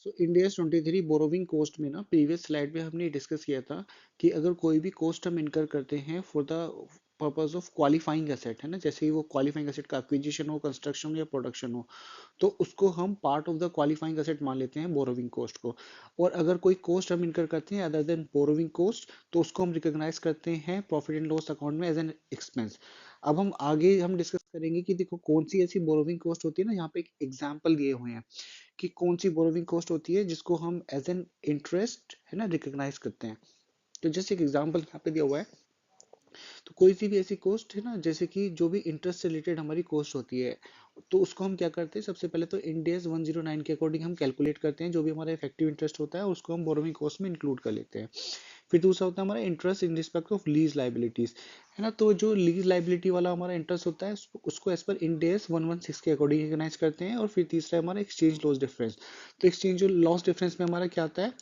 सो India's 23 borrowing cost में ना previous slide में हमने डिस्कस किया था कि अगर कोई भी कॉस्ट हम इनकर करते हैं for the purpose of qualifying asset, है ना, जैसे ही वो क्वालिफाइंग एसेट का एक्विजिशन हो, कंस्ट्रक्शन या प्रोडक्शन हो, तो उसको हम part of the qualifying asset मान लेते हैं बोरोविंग कॉस्ट को। और अगर कोई कॉस्ट हम इनकर करते हैं अदर देन बोरोविंग कॉस्ट, तो उसको हम रिकॉग्नाइज करते हैं प्रॉफिट एंड लॉस अकाउंट में एज एन एक्सपेंस। अब हम आगे हम डिस्कस करेंगे कि देखो कौन सी ऐसी बोरोविंग कॉस्ट होती है ना, यहाँ पे एक एग्जांपल दिए हुए हैं कि कौन सी बोरोविंग कॉस्ट होती है जिसको हम एज एन इंटरेस्ट, है ना, रिकॉग्नाइज करते हैं। तो जैसे एक एग्जांपल यहाँ पे दिया हुआ है, तो कोई सी भी ऐसी कॉस्ट है ना, जैसे कि जो भी इंटरेस्ट से रिलेटेड हमारी कॉस्ट होती है, तो उसको हम क्या करते हैं, सबसे पहले तो इंड एस 109 के अकॉर्डिंग हम कैलकुलेट करते हैं जो भी हमारा इफेक्टिव इंटरेस्ट होता है, उसको हम बोरोविंग कॉस्ट में इंक्लूड कर लेते हैं। फिर दूसरा होता है हमारा interest in respect of lease liabilities, है ना, तो जो लीज लाइबिलिटी वाला हमारा इंटरेस्ट होता है उसको एज पर इंड एस 116 के अकॉर्डिंग रिकॉग्नाइज करते हैं। और फिर तीसरा है हमारा एक्सचेंज लॉस डिफरेंस। तो एक्सचेंज लॉस डिफरेंस में हमारा क्या आता है,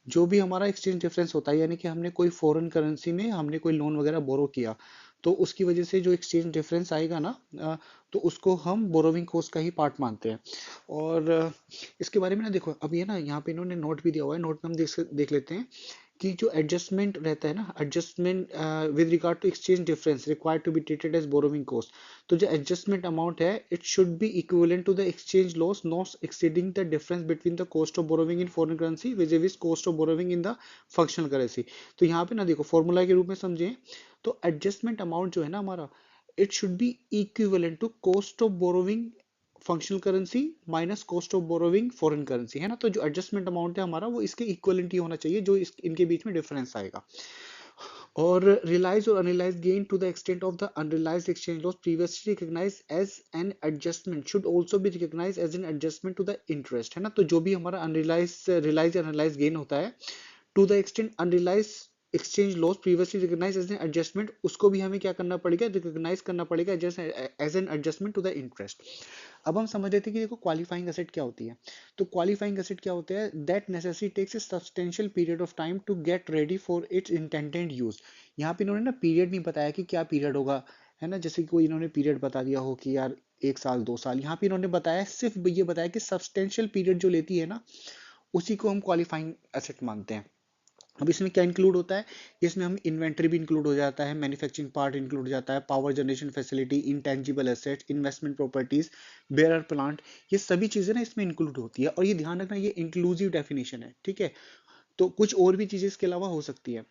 जो भी हमारा एक्सचेंज डिफरेंस होता है, यानी कि हमने कोई फॉरेन करेंसी में हमने कोई लोन वगैरह बोरो किया, तो उसकी वजह से जो एक्सचेंज डिफरेंस आएगा ना, तो उसको हम बोरोविंग कॉस्ट का ही पार्ट मानते हैं। और इसके बारे में ना देखो, अब ये ना यहाँ पे इन्होंने नोट भी दिया हुआ है, नोट में हम देख लेते हैं कि जो एडजस्टमेंट रहता है ना, adjustment with regard to exchange difference required to be treated as borrowing cost. तो जो एडजस्टमेंट अमाउंट है it should be equivalent to the exchange loss not exceeding the difference between the cost of borrowing in foreign currency vis vis cost of borrowing in the functional currency. तो यहाँ पे ना देखो formula के रूप में समझें, तो एडजस्टमेंट अमाउंट जो है ना हमारा, it should be equivalent to cost of borrowing functional currency minus cost of borrowing foreign currency, है ना। तो जो एडजस्टमेंट अमाउंट है हमारा वो इसके इक्वलेंट ही होना चाहिए, जो इनके बीच में डिफरेंस आएगा। और रियलाइज और unrealise gain to the extent of the unrealised exchange loss previously recognised as an adjustment should also be recognised as an adjustment to the interest, है ना। तो जो भी हमारा अनरियलाइज रियलाइज अनरियलाइज गेन होता है to the extent unrealise exchange loss previously recognised as an adjustment, उसको भी हमें क्या करना पड़ेगा, रिकॉग्नाइज करना पड़ेगा as an adjustment to the interest. अब हम समझ लेते हैं कि देखो क्वालिफाइंग एसेट क्या होती है। तो क्वालिफाइंग एसेट क्या होता है, that necessity takes a substantial period of time to get ready for its intended use. यहाँ पे इन्होंने ना पीरियड नहीं बताया कि क्या पीरियड होगा, है ना, जैसे कि कोई इन्होंने पीरियड बता दिया हो कि यार 1 साल 2 साल, यहाँ पे इन्होंने बताया सिर्फ ये बताया कि सब्सटेंशियल पीरियड जो लेती है ना, उसी को हम क्वालिफाइंग एसेट मानते हैं। अब इसमें क्या इंक्लूड होता है, इसमें हम इन्वेंट्री भी इंक्लूड हो जाता है, मैन्युफैक्चरिंग पार्ट इंक्लूड हो जाता है, power generation facility, intangible assets, investment properties, bearer plant, ये सभी चीजें ना इसमें इंक्लूड होती है। और ये ध्यान रखना, ये इंक्लूसिव डेफिनेशन है, ठीक है। तो कुछ और भी चीजें इसके अलावा हो सकती है।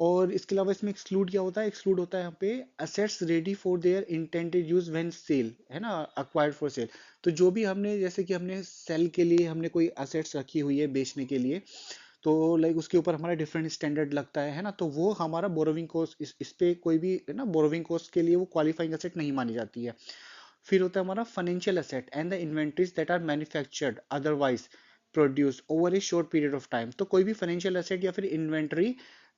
और इसके अलावा इसमें एक्सक्लूड क्या होता है, एक्सक्लूड होता है यहाँ पे assets ready for their intended use when sale, है ना, अक्वायर्ड फॉर सेल। तो जो भी हमने, जैसे कि हमने सेल के लिए हमने कोई असेट्स रखी हुई है बेचने के लिए, तो लाइक उसके ऊपर हमारा डिफरेंट स्टैंडर्ड लगता है ना, तो वो हमारा बोरोविंग कॉस्ट, इस पे कोई भी, है ना, बोरोविंग कॉस्ट के लिए वो क्वालिफाइंग एसेट नहीं मानी जाती है। फिर होता है हमारा financial asset and the inventories that are manufactured otherwise produce over a short period of time. तो कोई भी फाइनेंशियल एसेट या फिर इन्वेंटरी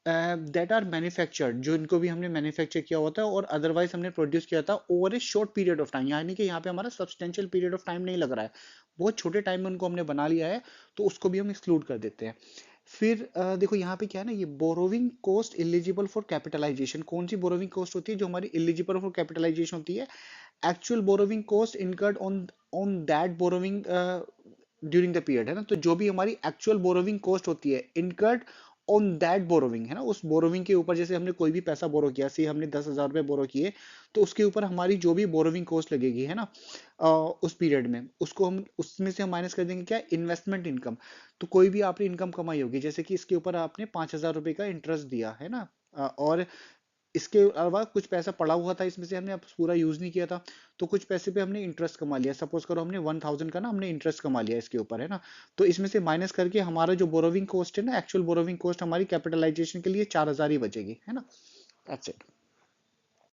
दैट आर मैन्युफैक्चर्ड, जो इनको भी हमने मैन्युफैक्चर किया होता है और अदरवाइज हमने प्रोड्यूस किया था over a short period of time, यानी कि यहाँ पे हमारा सब्सटेंशियल पीरियड ऑफ टाइम नहीं लग रहा है, बहुत छोटे टाइम में उनको हमने बना लिया है, तो उसको भी हम एक्सक्लूड कर देते हैं। फिर देखो यहाँ पे क्या है ना, ये borrowing cost eligible for capitalisation, कौन सी बोरोविंग कॉस्ट होती है जो हमारी एलिजिबल फॉर कैपिटलाइजेशन होती है, actual borrowing cost incurred on that borrowing during the period, है ना। तो जो भी हमारी एक्चुअल बोरोविंग कॉस्ट होती है इनकर्ड ऑन दैट बोरोविंग, है ना, उस बोरोविंग के ऊपर, जैसे हमने कोई भी पैसा बोरो किया, सी हमने 10,000 रुपए बोरो किए, तो उसके ऊपर हमारी जो भी बोरोविंग कॉस्ट लगेगी, है ना, उस पीरियड में, उसको हम उसमें से हम माइनस कर देंगे क्या, इन्वेस्टमेंट इनकम। तो कोई भी आपने इनकम कमाई होगी, जैसे कि इसके ऊपर आपने 5,000 रुपए का इंटरेस्ट दिया, है ना, और इसके अलावा कुछ पैसा पड़ा हुआ था, इसमें से हमने अब पूरा यूज नहीं किया था, तो कुछ पैसे पे हमने इंटरेस्ट कमा लिया, सपोज करो हमने 1,000 का ना हमने इंटरेस्ट कमा लिया इसके ऊपर, है ना। तो इसमें से माइनस करके हमारा जो बोरोविंग कॉस्ट है ना, एक्चुअल बोरोविंग कॉस्ट हमारी कैपिटलाइजेशन के लिए 4,000 ही बचेगी, है ना। That's it.